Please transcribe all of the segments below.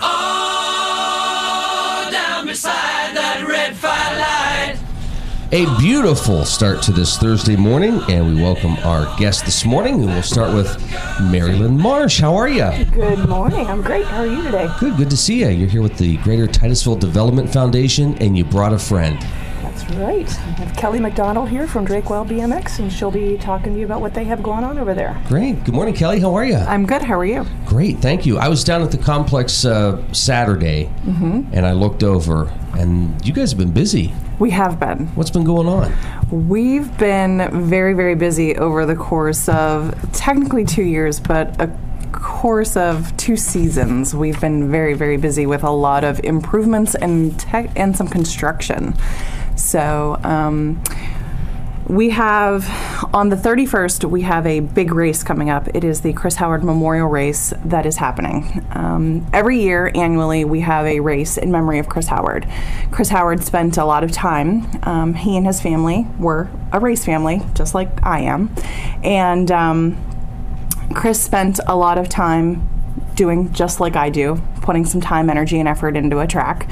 Oh, down beside that red firelight. A beautiful start to this Thursday morning, and we welcome our guest this morning, and we'll start with Marilyn Marsh. How are you? Good morning. I'm great. How are you today? Good to see you. You're here with the Greater Titusville Development Foundation, and you brought a friend. That's right. I have Kelly McDonald here from Drake Well BMX, and she'll be talking to you about what they have going on over there. Great. Good morning, Kelly. How are you? I'm good. How are you? Great. Thank you. I was down at the complex Saturday, and I looked over, and you guys have been busy. We have been. What's been going on? We've been very, very busy over the course of technically 2 years, but a course of 2 seasons. We've been very, very busy with a lot of improvements and and some construction. So we have, on the 31st, we have a big race coming up. It is the Chris Howard Memorial Race that is happening. Every year, annually, we have a race in memory of Chris Howard. Chris Howard spent a lot of time. He and his family were a race family, just like I am. And Chris spent a lot of time doing just like I do, putting some time, energy, and effort into a track.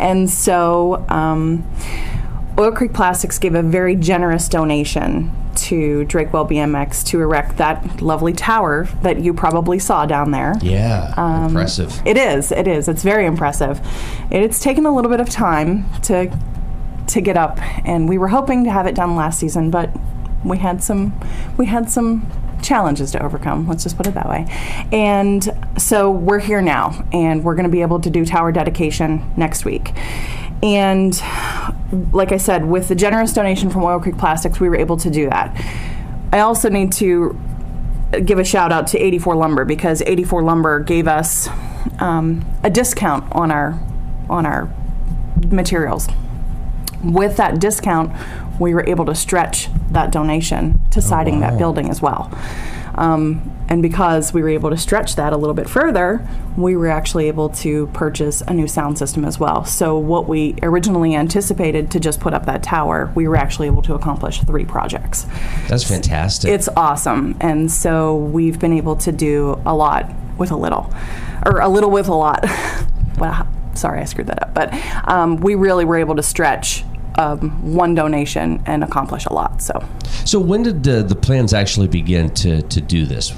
And so Oil Creek Plastics gave a very generous donation to Drake Well BMX to erect that lovely tower that you probably saw down there. Yeah, impressive. It is. It's very impressive. It's taken a little bit of time to get up, and we were hoping to have it done last season, but we had some challenges to overcome, let's just put it that way. And so we're here now, and we're going to be able to do tower dedication next week. And like I said, with the generous donation from Oil Creek Plastics, we were able to do that. I also need to give a shout out to 84 Lumber, because 84 Lumber gave us a discount on our materials. With that discount, we were able to stretch that donation to siding that building as well. And because we were able to stretch that a little bit further, we were actually able to purchase a new sound system as well. So what we originally anticipated to just put up that tower, we were actually able to accomplish 3 projects. That's fantastic. It's awesome. And so we've been able to do a lot with a little, or a little with a lot. Well, sorry, I screwed that up. But we really were able to stretch one donation and accomplish a lot. So when did the plans actually begin to do this?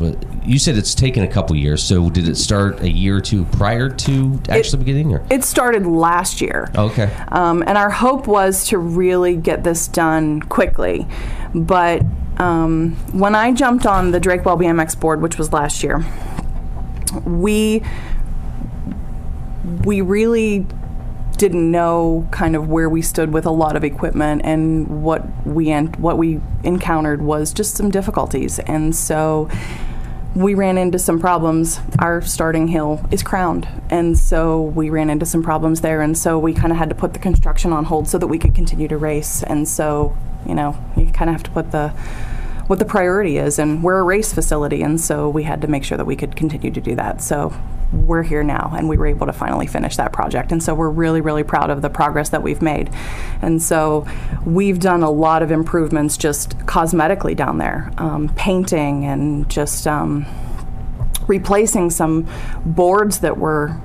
You said it's taken a couple years, so did it start a year or two prior to actually beginning? Or? It started last year. Okay. And our hope was to really get this done quickly. But when I jumped on the Drake Well BMX board, which was last year, we really didn't know kind of where we stood with a lot of equipment, and what we encountered was just some difficulties. And so we ran into some problems. Our starting hill is crowned, and so we ran into some problems there, and so we kind of had to put the construction on hold so that we could continue to race. And so, you kind of have to put what the priority is, and we're a race facility, and so we had to make sure that we could continue to do that. So we're here now, and we were able to finally finish that project, and so we're really, really proud of the progress that we've made. And so we've done a lot of improvements just cosmetically down there, painting and just replacing some boards that were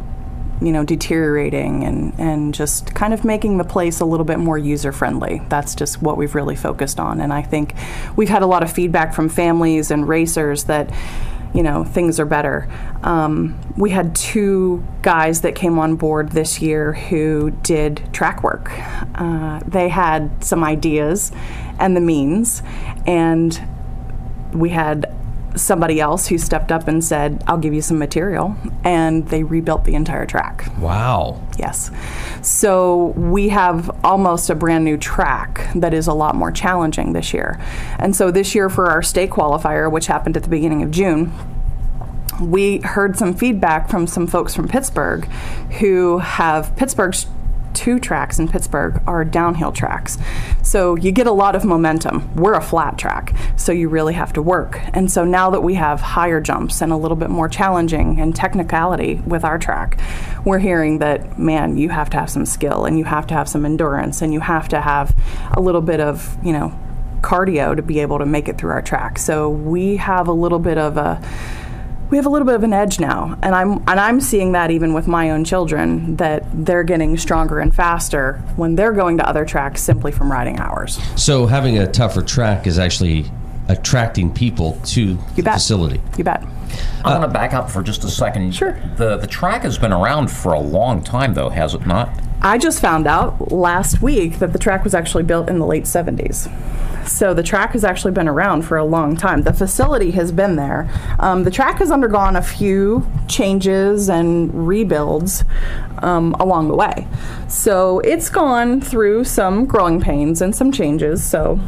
deteriorating, and just kind of making the place a little bit more user-friendly. That's just what we've really focused on. And I think we've had a lot of feedback from families and racers that, things are better. We had 2 guys that came on board this year who did track work. They had some ideas and the means, and we had somebody else who stepped up and said, I'll give you some material, and they rebuilt the entire track. Wow. Yes. So we have almost a brand new track that is a lot more challenging this year. And so this year, for our state qualifier, which happened at the beginning of June, we heard some feedback from some folks from Pittsburgh who have Pittsburgh's 2 tracks in Pittsburgh are downhill tracks. So you get a lot of momentum. We're a flat track, so you really have to work. And so now that we have higher jumps and a little bit more challenging and technicality with our track, we're hearing that, man, you have to have some skill, and you have to have some endurance, and you have to have a little bit of, cardio to be able to make it through our track. So we have a little bit of we have a little bit of an edge now, and I'm seeing that even with my own children, that they're getting stronger and faster when they're going to other tracks simply from riding hours. So having a tougher track is actually attracting people to the facility. You bet. I'm going to back up for just a second. Sure. The track has been around for a long time, though, has it not? I just found out last week that the track was actually built in the late 70s. So the track has actually been around for a long time. The facility has been there. The track has undergone a few changes and rebuilds along the way. So it's gone through some growing pains and some changes. So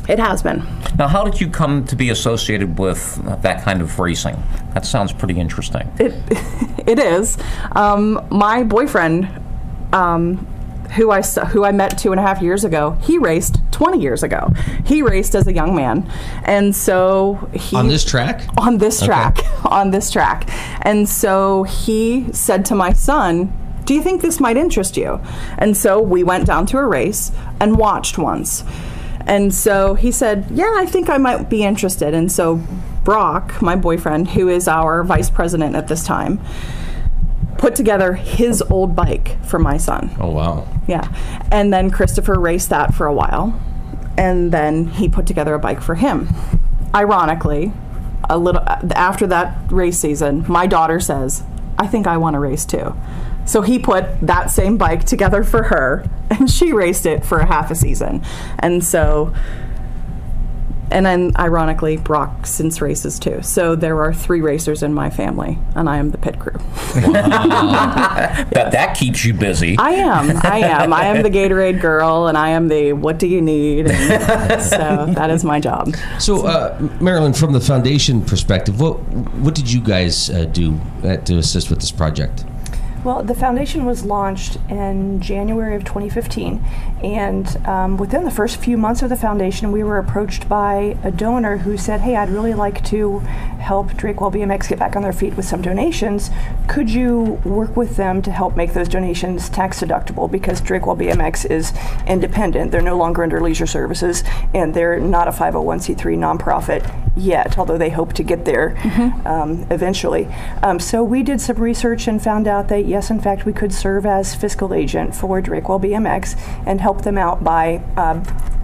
it has been. Now, how did you come to be associated with that kind of racing? That sounds pretty interesting. It is. My boyfriend, who I met 2.5 years ago, he raced 20 years ago. He raced as a young man, and so he on this track. On this track. And so he said to my son, "Do you think this might interest you?" And so we went down to a race and watched once. And so he said, "Yeah, I think I might be interested." And so Brock, my boyfriend, who is our vice president at this time, put together his old bike for my son. Oh, wow. Yeah. And then Christopher raced that for a while. And then he put together a bike for him. Ironically, a little after that race season, my daughter says, "I think I want to race too." So he put that same bike together for her, and she raced it for a half a season. And so, and then ironically, Brock since races too. So there are 3 racers in my family, and I am the pit crew. That keeps you busy. I am. I am the Gatorade girl, and I am the what do you need? So that is my job. So, Marilyn, from the foundation perspective, what did you guys do to assist with this project? Well, the foundation was launched in January of 2015, and within the first few months of the foundation, we were approached by a donor who said, "Hey, I'd really like to help Drake Well BMX get back on their feet with some donations. Could you work with them to help make those donations tax deductible? Because Drake Well BMX is independent. They're no longer under Leisure Services, and they're not a 501c3 nonprofit yet, although they hope to get there eventually." So we did some research and found out that yes, in fact, we could serve as fiscal agent for Drake Well BMX and help them out by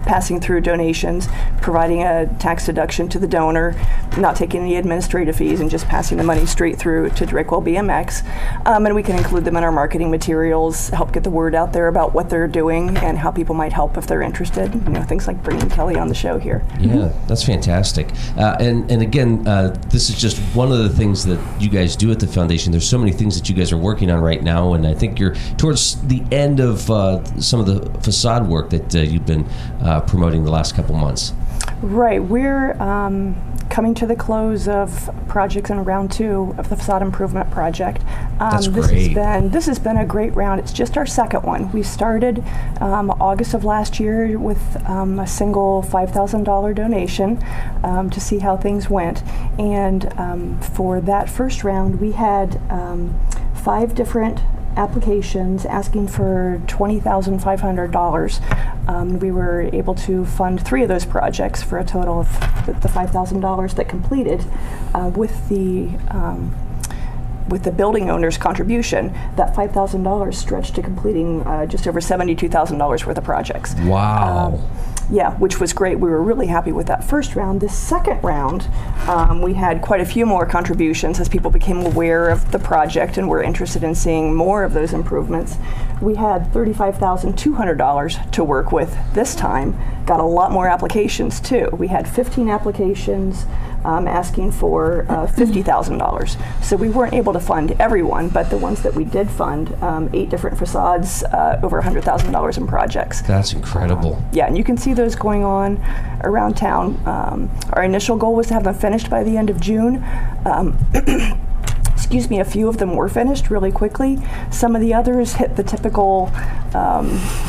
passing through donations, providing a tax deduction to the donor, not taking any administrative fees, and just passing the money straight through to Drake Well BMX. And we can include them in our marketing materials, help get the word out there about what they're doing and how people might help if they're interested. You know, things like bringing Kelly on the show here. Yeah, that's fantastic. And again, this is just one of the things that you guys do at the foundation. There's so many things that you guys are working on right now, and I think you're towards the end of some of the facade work that you've been promoting the last couple months. Right. We're coming to the close of projects in round 2 of the facade improvement project. That's great. This has been a great round. It's just our second one. We started August of last year with a single $5,000 donation to see how things went. And for that first round, we had 5 different applications asking for $20,500. We were able to fund 3 of those projects for a total of the $5,000 that completed with the building owner's contribution. That $5,000 stretched to completing just over $72,000 worth of projects. Wow. Yeah, which was great. We were really happy with that first round. This second round, we had quite a few more contributions as people became aware of the project and were interested in seeing more of those improvements. We had $35,200 to work with this time. Got a lot more applications too. We had 15 applications asking for $50,000. So we weren't able to fund everyone, but the ones that we did fund, 8 different facades, over $100,000 in projects. That's incredible. Yeah, and you can see those going on around town. Our initial goal was to have them finished by the end of June. Excuse me, a few of them were finished really quickly. Some of the others hit the typical,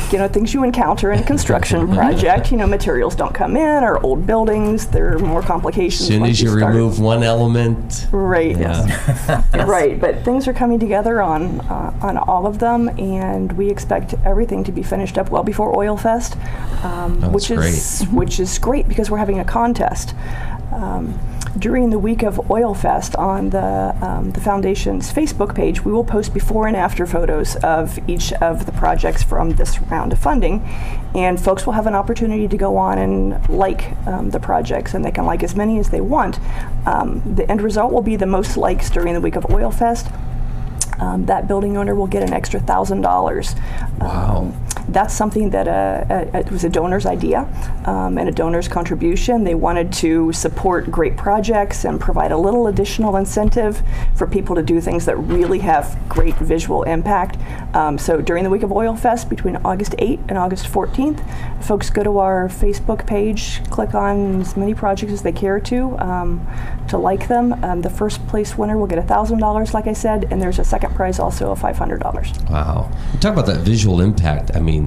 things you encounter in a construction project. Materials don't come in, or old buildings. There are more complications. As soon as you remove one element. Right. Yeah. Yes. Right, but things are coming together on all of them, and we expect everything to be finished up well before Oil Fest, which is great because we're having a contest. during the week of Oil Fest on the Foundation's Facebook page, we will post before and after photos of each of the projects from this round of funding, and folks will have an opportunity to go on and like the projects, and they can like as many as they want. The end result will be the most likes during the week of Oil Fest. That building owner will get an extra $1,000. Wow. That's something that it was a donor's idea and a donor's contribution. They wanted to support great projects and provide a little additional incentive for people to do things that really have great visual impact. So during the week of Oil Fest, between August 8th and August 14th, folks go to our Facebook page, click on as many projects as they care to like them. The first place winner will get $1,000, like I said, and there's a second prize also of $500. Wow. You talk about that visual impact. I mean,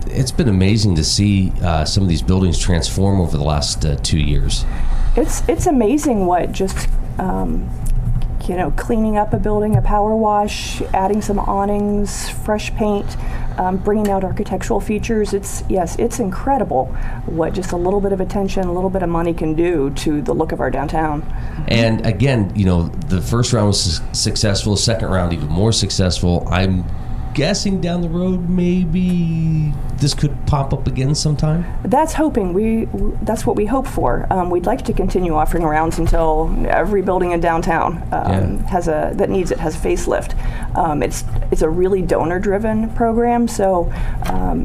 it's been amazing to see some of these buildings transform over the last 2 years. It's amazing what just cleaning up a building, a power wash, adding some awnings, fresh paint, bringing out architectural features. It's incredible what just a little bit of attention, a little bit of money can do to the look of our downtown. And again, the first round was successful, second round even more successful. I'm guessing down the road maybe this could pop up again sometime? That's hoping. That's what we hope for. We'd like to continue offering rounds until every building in downtown has a facelift. It's a really donor-driven program, so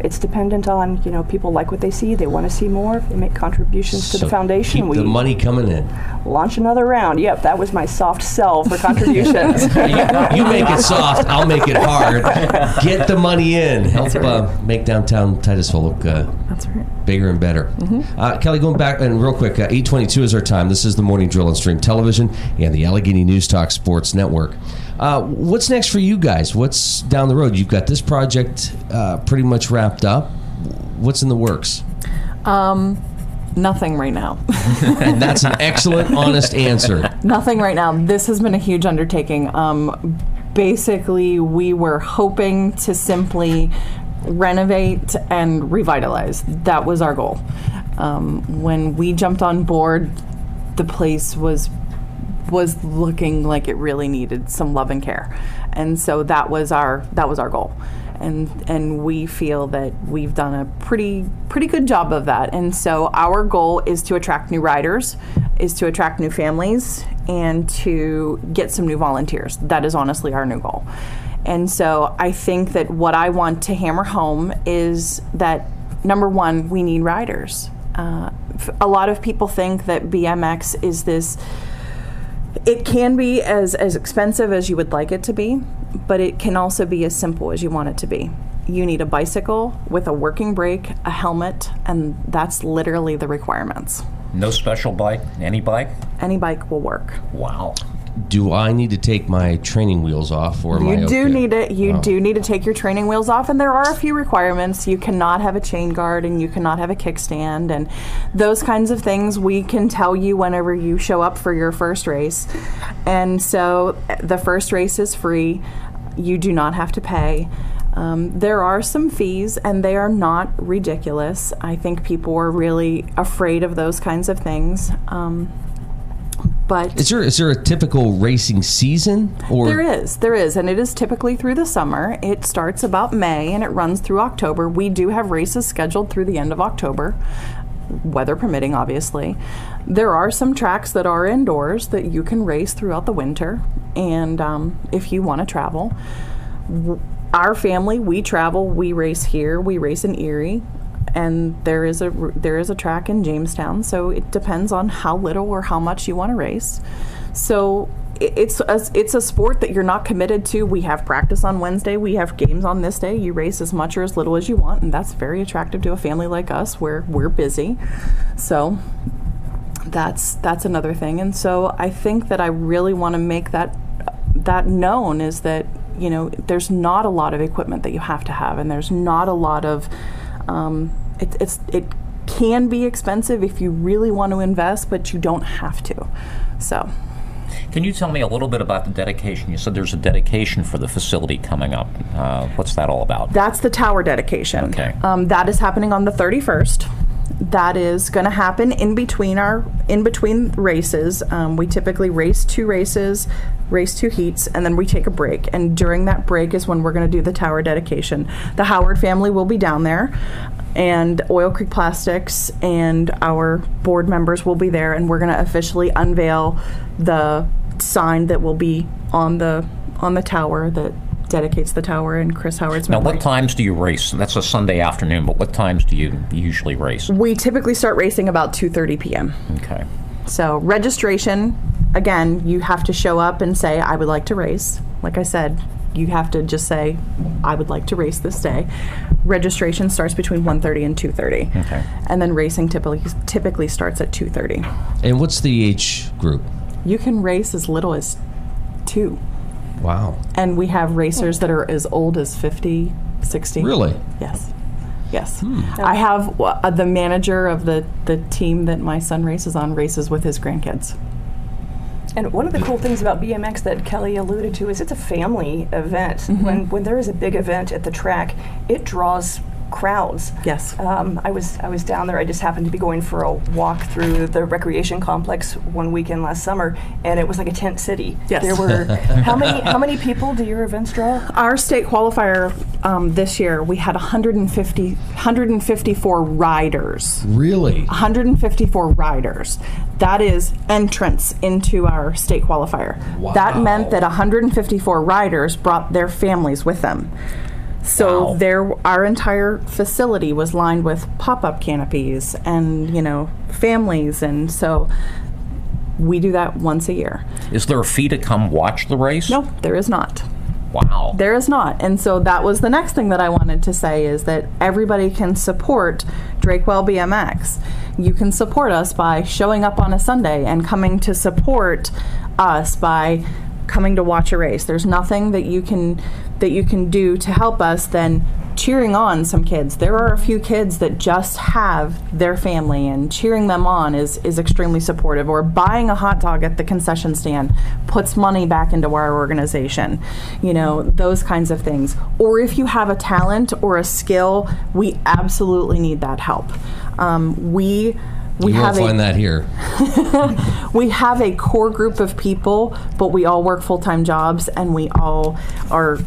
it's dependent on people like what they see. They want to see more. They make contributions to the foundation. Keep the money coming in. Launch another round. Yep, that was my soft sell for contributions. You make it soft. I'll make it hard. Get the money in. Help make downtown Titusville look That's right. bigger and better. Mm-hmm. Kelly, going back and real quick, 8:22 is our time. This is the Morning Drill on Stream Television and the Allegheny News Talk Sports Network. What's next for you guys? What's down the road? You've got this project pretty much wrapped up. What's in the works? Nothing right now. And that's an excellent, honest answer. Nothing right now. This has been a huge undertaking. Basically, we were hoping to simply renovate and revitalize. That was our goal. When we jumped on board, the place was looking like it really needed some love and care, and so that was our goal. And we feel that we've done a pretty good job of that. And so our goal is to attract new riders, is to attract new families, and to get some new volunteers. That is honestly our new goal. And so I think that what I want to hammer home is that, number one, we need riders. A lot of people think that BMX is this, it can be as expensive as you would like it to be, but it can also be as simple as you want it to be. You need a bicycle with a working brake, a helmet, and that's literally the requirements. No special bike? Any bike? Any bike will work. Wow. Do I need to take my training wheels off, or am I okay? You do need to take your training wheels off, and there are a few requirements. You cannot have a chain guard, and you cannot have a kickstand, and those kinds of things we can tell you whenever you show up for your first race. And so the first race is free. You do not have to pay. There are some fees, and they are not ridiculous. I think people are really afraid of those kinds of things. But is there a typical racing season? Or There is, and it is typically through the summer. It starts about May and it runs through October. We do have races scheduled through the end of October, weather permitting, obviously. There are some tracks that are indoors that you can race throughout the winter, and if you want to travel. Our family, we travel, we race here, we race in Erie. And there is a track in Jamestown, so it depends on how little or how much you want to race. So it's a sport that you're not committed to. We have practice on Wednesday, we have games on this day. You race as much or as little as you want, and that's very attractive to a family like us where we're busy. So that's another thing. And so I think that I really want to make that known, is that there's not a lot of equipment that you have to have, and there's not a lot of it can be expensive if you really want to invest, but you don't have to. So, can you tell me a little bit about the dedication? You said there's a dedication for the facility coming up. What's that all about? That's the tower dedication. Okay. That is happening on the 31st. That is going to happen in between races. We typically race 2 races, race 2 heats, and then we take a break. And during that break is when we're going to do the tower dedication. The Howard family will be down there, and Oil Creek Plastics and our board members will be there, and we're going to officially unveil the sign that will be on the tower that dedicates the tower in Chris Howard's memory. Now, what times do you race? That's a Sunday afternoon, but what times do you usually race? We typically start racing about 2:30 p.m. Okay. So registration, again, you have to show up and say, I would like to race. Like I said, you have to just say, I would like to race this day. Registration starts between 1:30 and 2:30. Okay. And then racing typically starts at 2:30. And what's the age group? You can race as little as 2. Wow. And we have racers that are as old as 50, 60. Really? Yes. Yes. I have the manager of the team that my son races on races with his grandkids. And one of the cool things about BMX that Kelly alluded to is it's a family event. When there is a big event at the track, it draws crowds. Yes. I was down there. I just happened to be going for a walk through the recreation complex one weekend last summer, and it was like a tent city. Yes. There were how many people do your events draw? Our state qualifier this year, we had 154 riders. Really? 154 riders. That is entrance into our state qualifier. Wow. That meant that 154 riders brought their families with them. So Wow. our entire facility was lined with pop-up canopies and, families, and so we do that once a year. Is there a fee to come watch the race? No, there is not. Wow. There is not. And so that was the next thing that I wanted to say is that everybody can support Drake Well BMX. You can support us by showing up on a Sunday and coming to support us by coming to watch a race. There's nothing that you can do to help us than cheering on some kids. There are a few kids that just have their family, and cheering them on is extremely supportive. Or buying a hot dog at the concession stand puts money back into our organization. Those kinds of things. Or if you have a talent or a skill, we absolutely need that help. We you won't find that here. We have a core group of people, but we all work full-time jobs, and we all are,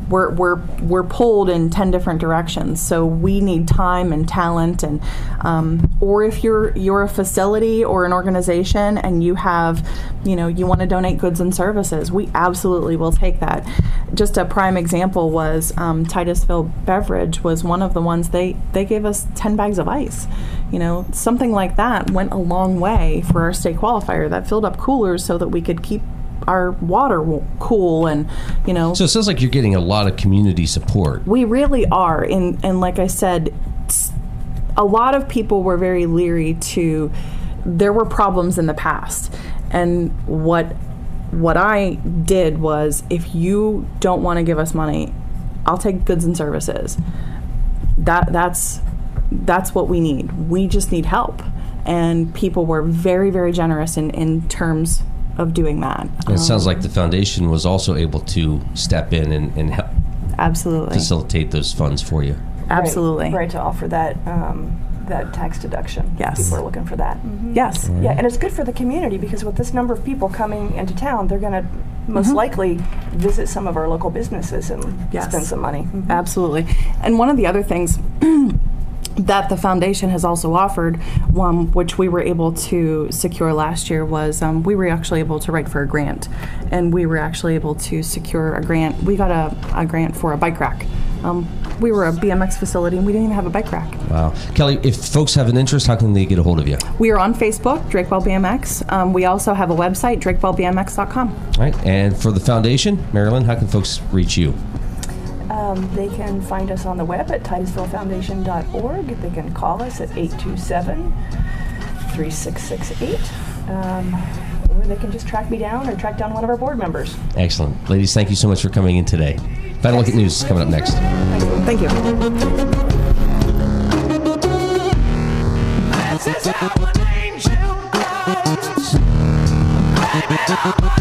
we're pulled in 10 different directions. So we need time and talent, and or if you're a facility or an organization and you have, you want to donate goods and services, we absolutely will take that. Just a prime example was Titusville Beverage was one of the ones they gave us 10 bags of ice. Something like that went a long way for our state qualifier. That filled up coolers so that we could keep our water cool, and So it sounds like you're getting a lot of community support. we really are. And like I said, a lot of people were very leery there were problems in the past, and what I did was, if you don't want to give us money, I'll take goods and services. That's what we need. We just need help. And people were very, very generous in terms of doing that. It sounds like the foundation was also able to step in and help Absolutely. facilitate those funds for you. Absolutely. Right, to offer that tax deduction. Yes. People are looking for that. Yes. Yeah, and it's good for the community because with this number of people coming into town, they're going to most likely visit some of our local businesses and spend some money. Absolutely. And one of the other things that the foundation has also offered, which we were able to secure last year, was we were actually able to write for a grant, and we were actually able to secure a grant. We got a grant for a bike rack. We were a BMX facility, and we didn't even have a bike rack. Wow. Kelly, if folks have an interest, how can they get a hold of you? We are on Facebook, Drake Well BMX. We also have a website, drakewellbmx.com. All right. And for the foundation, Marilyn, how can folks reach you? They can find us on the web at titusvillefoundation.org. They can call us at 827-3668. Or they can just track me down or track down one of our board members. Excellent. Ladies, thank you so much for coming in today. Final Look at News is coming up next. Thank you. This is how an angel goes.